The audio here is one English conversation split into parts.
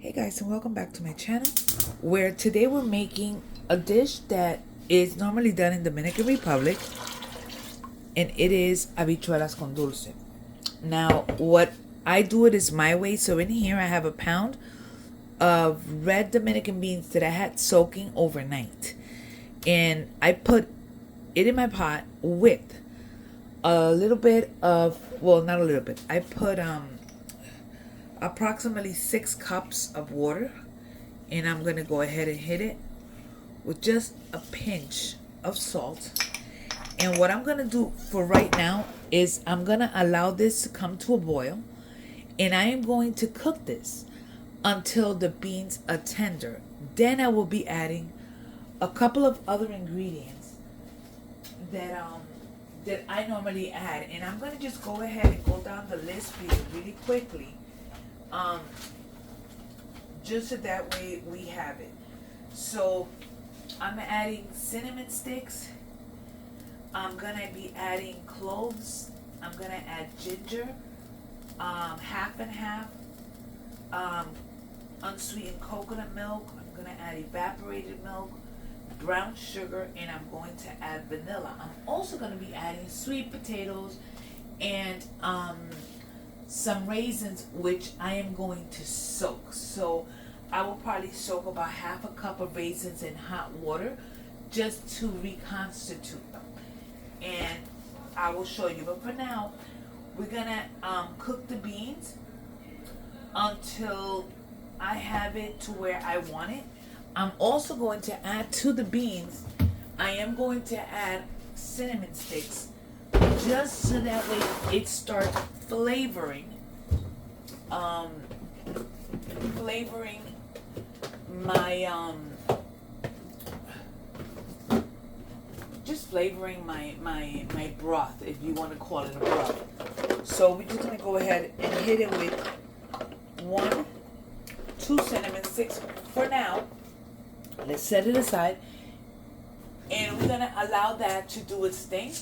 Hey guys, and welcome back to my channel, where today we're making a dish that is normally done in Dominican Republic, and it is habichuelas con dulce. Now, what I do it is my way. So in here I have a pound of red Dominican beans that I had soaking overnight, and I put it in my pot with a little bit of, well, not a little bit. I put approximately 6 cups of water, and I'm gonna go ahead and hit it with just a pinch of salt. And what I'm gonna do for right now is I'm gonna allow this to come to a boil, and I am going to cook this until the beans are tender. Then I will be adding a couple of other ingredients that I normally add, and I'm gonna just go ahead and go down the list for you really quickly, just so that way we have it. So I'm adding cinnamon sticks. I'm gonna be adding cloves. I'm gonna add ginger, half and half, unsweetened coconut milk. I'm gonna add evaporated milk, brown sugar, and I'm going to add vanilla. I'm also gonna be adding sweet potatoes and some raisins, which I am going to soak. So I will probably soak about half a cup of raisins in hot water just to reconstitute them, and I will show you. But for now, we're gonna cook the beans until I have it to where I want it. I'm also going to add to the beans, I am going to add cinnamon sticks, just so that way it starts flavoring my just flavoring my broth, if you want to call it a broth. So we're just gonna go ahead and hit it with 2 cinnamon sticks for now. Let's set it aside, and we're gonna allow that to do its thing.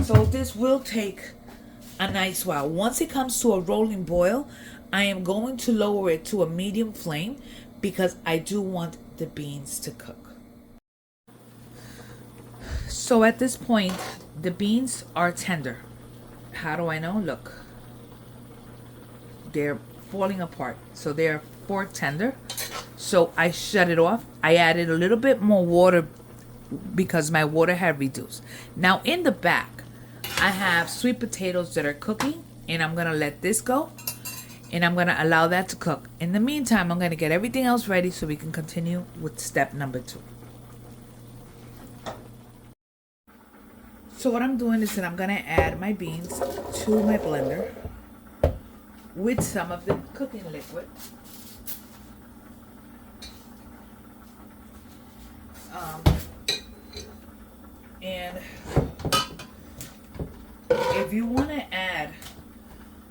So this will take a nice while. Once it comes to a rolling boil, I am going to lower it to a medium flame because I do want the beans to cook. So at this point, the beans are tender. How do I know? Look, they're falling apart. So they're fork tender. So I shut it off. I added a little bit more water because my water had reduced. Now in the back, I have sweet potatoes that are cooking, and I'm gonna let this go, and I'm gonna allow that to cook. In the meantime, I'm gonna get everything else ready so we can continue with step number 2. So what I'm doing is that I'm gonna add my beans to my blender with some of the cooking liquid. And if you want to add,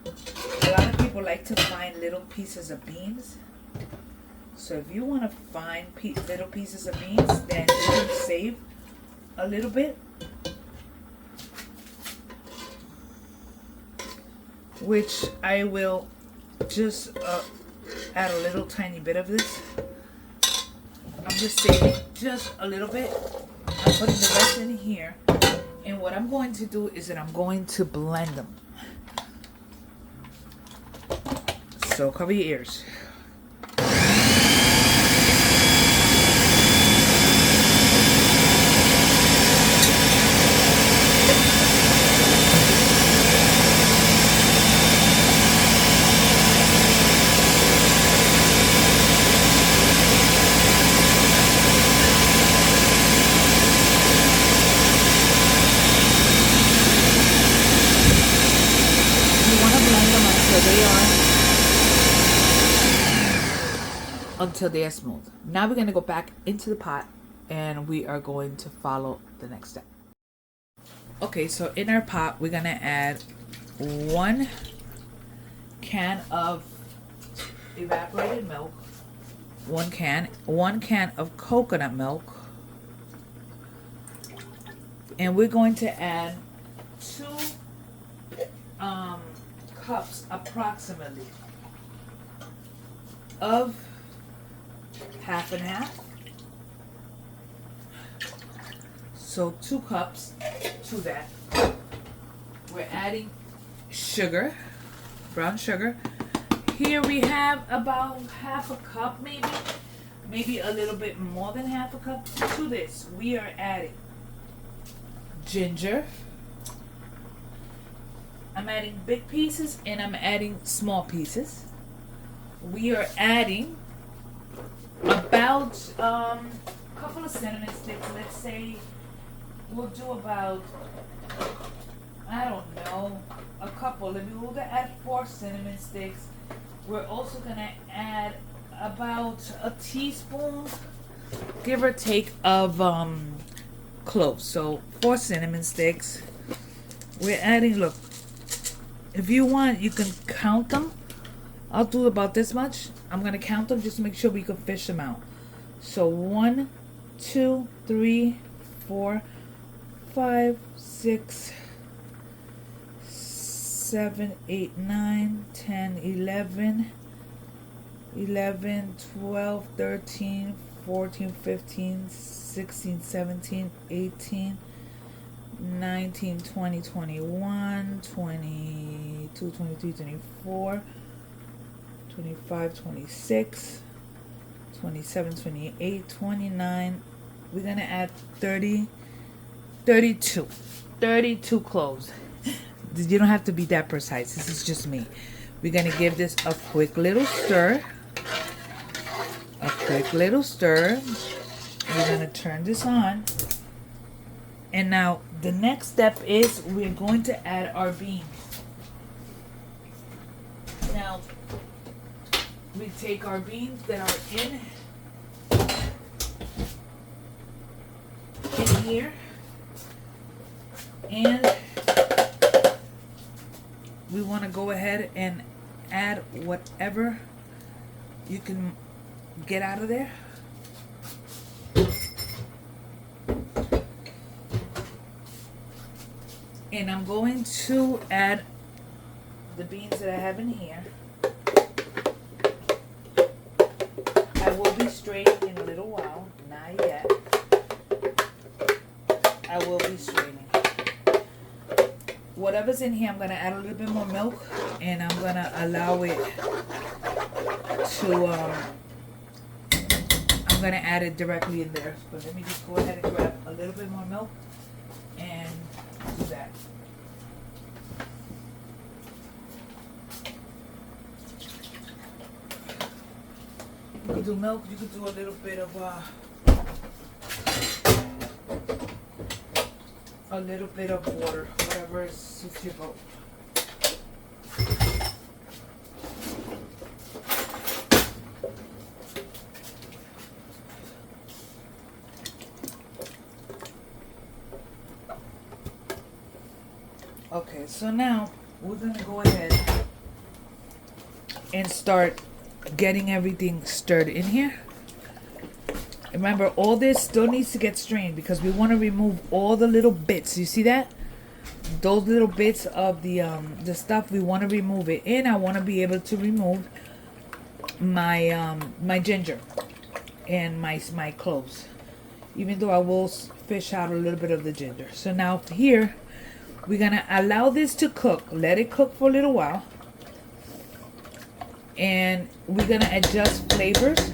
a lot of people like to find little pieces of beans. So if you want to find little pieces of beans, then you can save a little bit. Which I will just add a little tiny bit of this. I'm just saving just a little bit. I'm putting the rest in here. And what I'm going to do is that I'm going to blend them. So cover your ears. Until they are smooth. Now we're going to go back into the pot, and we are going to follow the next step. Okay, so in our pot, we're going to add 1 can of evaporated milk, 1 can of coconut milk, and we're going to add 2 cups approximately of half and half. So 2 cups to that. We're adding sugar, brown sugar. Here we have about half a cup, maybe a little bit more than half a cup. To this, we are adding ginger. I'm adding big pieces and I'm adding small pieces. We are adding about a couple of cinnamon sticks. Let's say we'll do about, I don't know, a couple. We'll add 4 cinnamon sticks. We're also gonna add about a teaspoon, give or take, of cloves. So 4 cinnamon sticks. We're adding, look, if you want, you can count them. I'll do about this much. I'm gonna count them just to make sure we can fish them out. So 1, 2, 3, 4, 5, 6, 7, 8, 9, 10, 11, 12, 13, 14, 15, 16, 17, 18, 19, 20, 21, 22, 23, 24, 25, 26, 27, 28, 29. We're going to add 30, 32 cloves. You don't have to be that precise. This is just me. We're going to give this a quick little stir. We're going to turn this on. And now the next step is we're going to add our beans. Now we take our beans that are in here, and we want to go ahead and add whatever you can get out of there. And I'm going to add the beans that I have in here. I will be straining in a little while. Not yet. I will be straining. Whatever's in here, I'm going to add a little bit more milk. And I'm going to allow it to, I'm going to add it directly in there. But let me just go ahead and grab a little bit more milk and do that. You could do milk, you could do a little bit of water, whatever suits your boat. Okay, so now we're gonna go ahead and start getting everything stirred in here. Remember, all this still needs to get strained because we want to remove all the little bits. You see that? Those little bits of the stuff, we want to remove it. And I want to be able to remove my my ginger and my cloves, even though I will fish out a little bit of the ginger. So now here we're gonna allow this to cook. Let it cook for a little while. And we're going to adjust flavors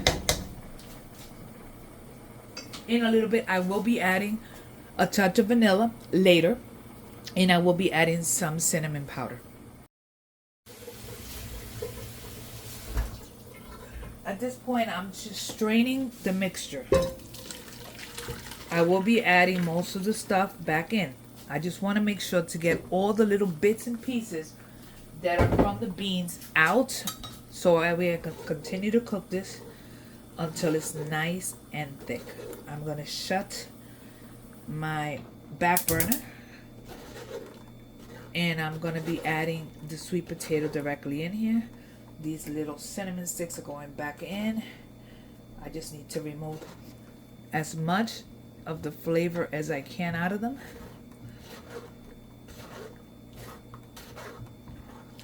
in a little bit. I will be adding a touch of vanilla later. And I will be adding some cinnamon powder. At this point, I'm just straining the mixture. I will be adding most of the stuff back in. I just want to make sure to get all the little bits and pieces that are from the beans out. So we can continue to cook this until it's nice and thick. I'm going to shut my back burner. And I'm going to be adding the sweet potato directly in here. These little cinnamon sticks are going back in. I just need to remove as much of the flavor as I can out of them.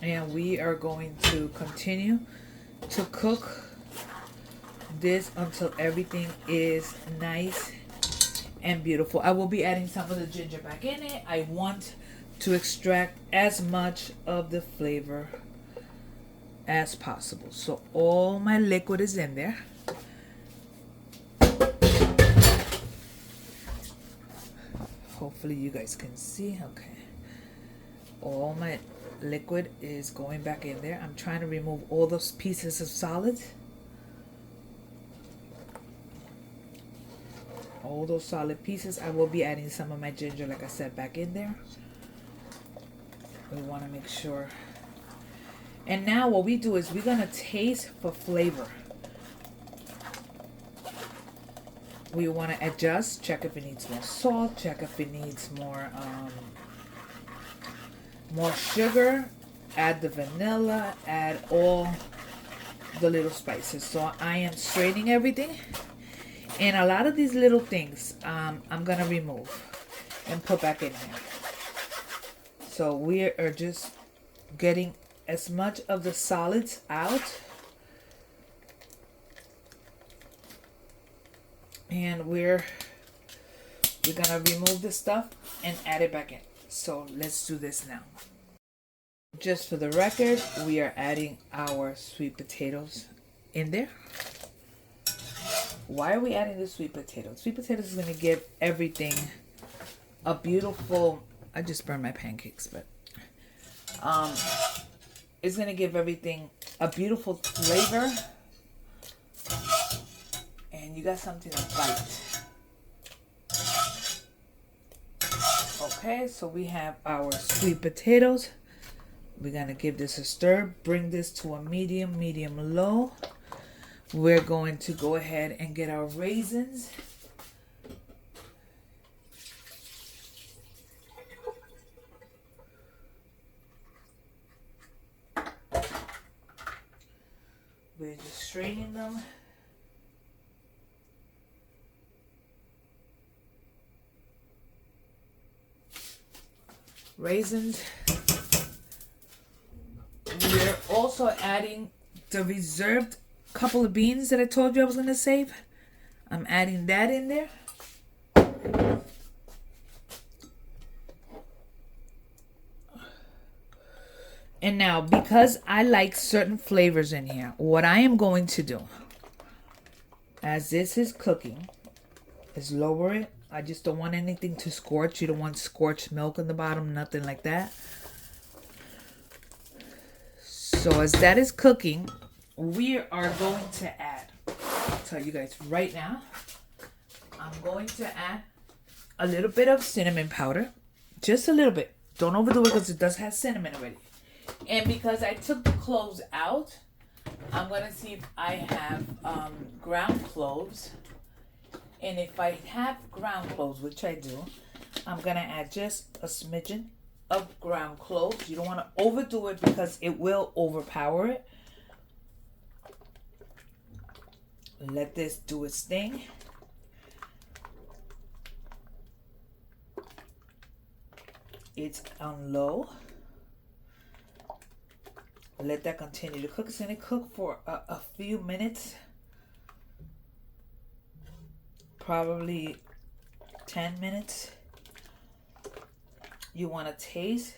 And we are going to continue to cook this until everything is nice and beautiful. I will be adding some of the ginger back in it. I want to extract as much of the flavor as possible. So all my liquid is in there. Hopefully you guys can see. Okay. All my liquid is going back in there. I'm trying to remove all those pieces of solids. All those solid pieces. I will be adding some of my ginger, like I said, back in there. We want to make sure. And now what we do is we're going to taste for flavor. We want to adjust, check if it needs more salt, check if it needs more sugar, add the vanilla, add all the little spices. So I am straining everything. And a lot of these little things I'm going to remove and put back in here. So we are just getting as much of the solids out. And we're gonna remove the stuff and add it back in. So let's do this now. Just for the record, we are adding our sweet potatoes in there. Why are we adding the sweet potatoes? Sweet potatoes is gonna give everything a beautiful, I just burned my pancakes, but it's gonna give everything a beautiful flavor. And you got something to bite. Okay, so we have our sweet potatoes. We're gonna give this a stir. Bring this to a medium low. We're going to go ahead and get our raisins. We're just straining them. Raisins. We're also adding the reserved couple of beans that I told you I was going to save. I'm adding that in there. And now, because I like certain flavors in here, what I am going to do, as this is cooking, is lower it. I just don't want anything to scorch. You don't want scorched milk in the bottom, nothing like that. So as that is cooking, we are going to add, I'll tell you guys right now, I'm going to add a little bit of cinnamon powder. Just a little bit. Don't overdo it because it does have cinnamon already. And because I took the cloves out, I'm going to see if I have ground cloves. And if I have ground cloves, which I do, I'm going to add just a smidgen of ground cloves. You don't want to overdo it because it will overpower it. Let this do its thing. It's on low. Let that continue to cook. It's going to cook for a few minutes. Probably 10 minutes. You want to taste.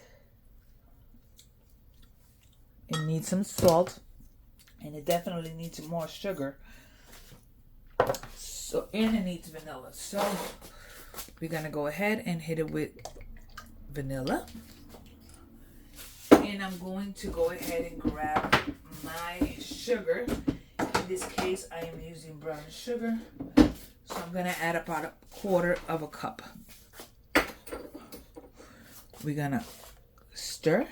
It needs some salt. And it definitely needs more sugar. So, and it needs vanilla. So, we're going to go ahead and hit it with vanilla. And I'm going to go ahead and grab my sugar. In this case, I am using brown sugar. So I'm going to add about a quarter of a cup. We're going to stir.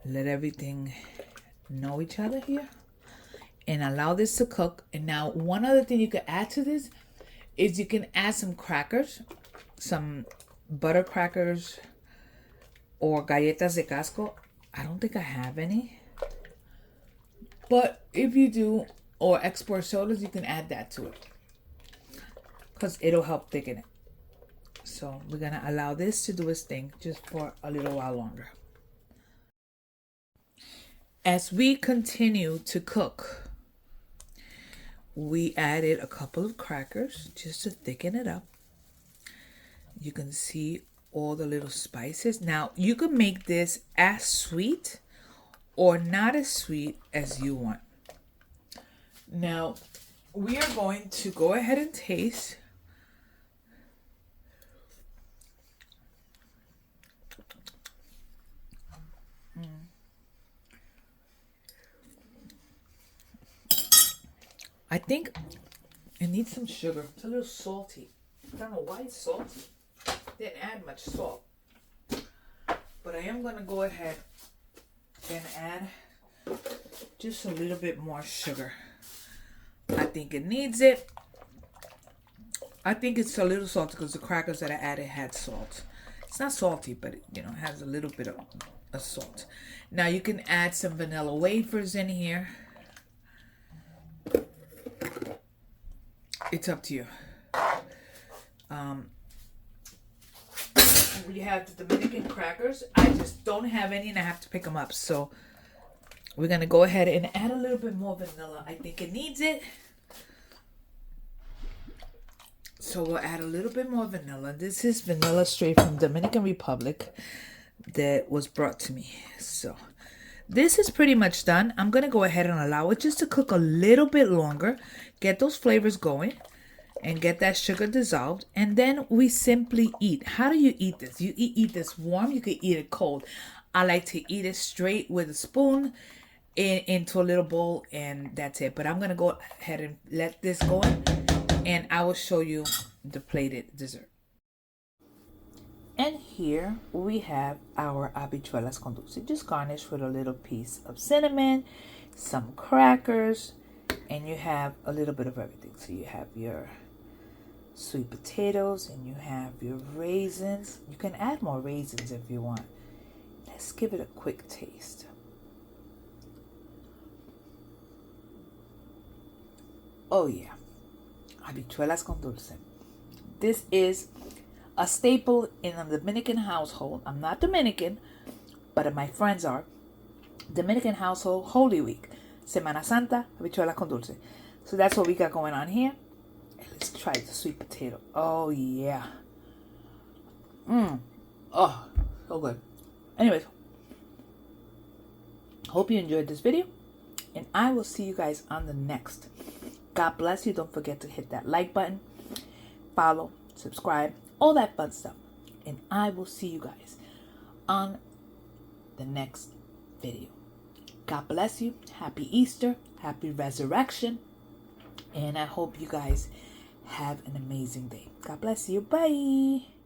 Let everything know each other here. And allow this to cook. And now one other thing you could add to this is you can add some crackers. Some butter crackers. Or galletas de casco. I don't think I have any. But if you do, or export sodas, you can add that to it. Because it'll help thicken it. So we're going to allow this to do its thing just for a little while longer. As we continue to cook, we added a couple of crackers just to thicken it up. You can see all the little spices. Now, you can make this as sweet or not as sweet as you want. Now, we are going to go ahead and taste. I think it needs some sugar. It's a little salty. I don't know why it's salty. Didn't add much salt. But I am going to go ahead and add just a little bit more sugar. I think it needs it. I think it's a little salty because the crackers that I added had salt. It's not salty, but it has a little bit of salt. Now you can add some vanilla wafers in here. It's up to you. We have the Dominican crackers. I just don't have any and I have to pick them up. So we're going to go ahead and add a little bit more vanilla. I think it needs it. So we'll add a little bit more vanilla. This is vanilla straight from Dominican Republic that was brought to me. So this is pretty much done. I'm going to go ahead and allow it just to cook a little bit longer. Get those flavors going and get that sugar dissolved. And then we simply eat. How do you eat this? You eat this warm. You can eat it cold. I like to eat it straight with a spoon into a little bowl, and that's it. But I'm going to go ahead and let this go in, and I will show you the plated dessert. And here we have our habichuelas con dulce, just garnished with a little piece of cinnamon, some crackers, and you have a little bit of everything. So you have your sweet potatoes and you have your raisins. You can add more raisins if you want. Let's give it a quick taste. Oh yeah, habichuelas con dulce. This is a staple in a Dominican household. I'm not Dominican, but my friends are. Dominican household, Holy Week, Semana Santa, habichuelas con dulce. So that's what we got going on here. And let's try the sweet potato. Oh yeah. Oh, so good. Anyways, hope you enjoyed this video, and I will see you guys on the next. God bless you. Don't forget to hit that like button, follow, subscribe, all that fun stuff. And I will see you guys on the next video. God bless you. Happy Easter. Happy Resurrection. And I hope you guys have an amazing day. God bless you. Bye.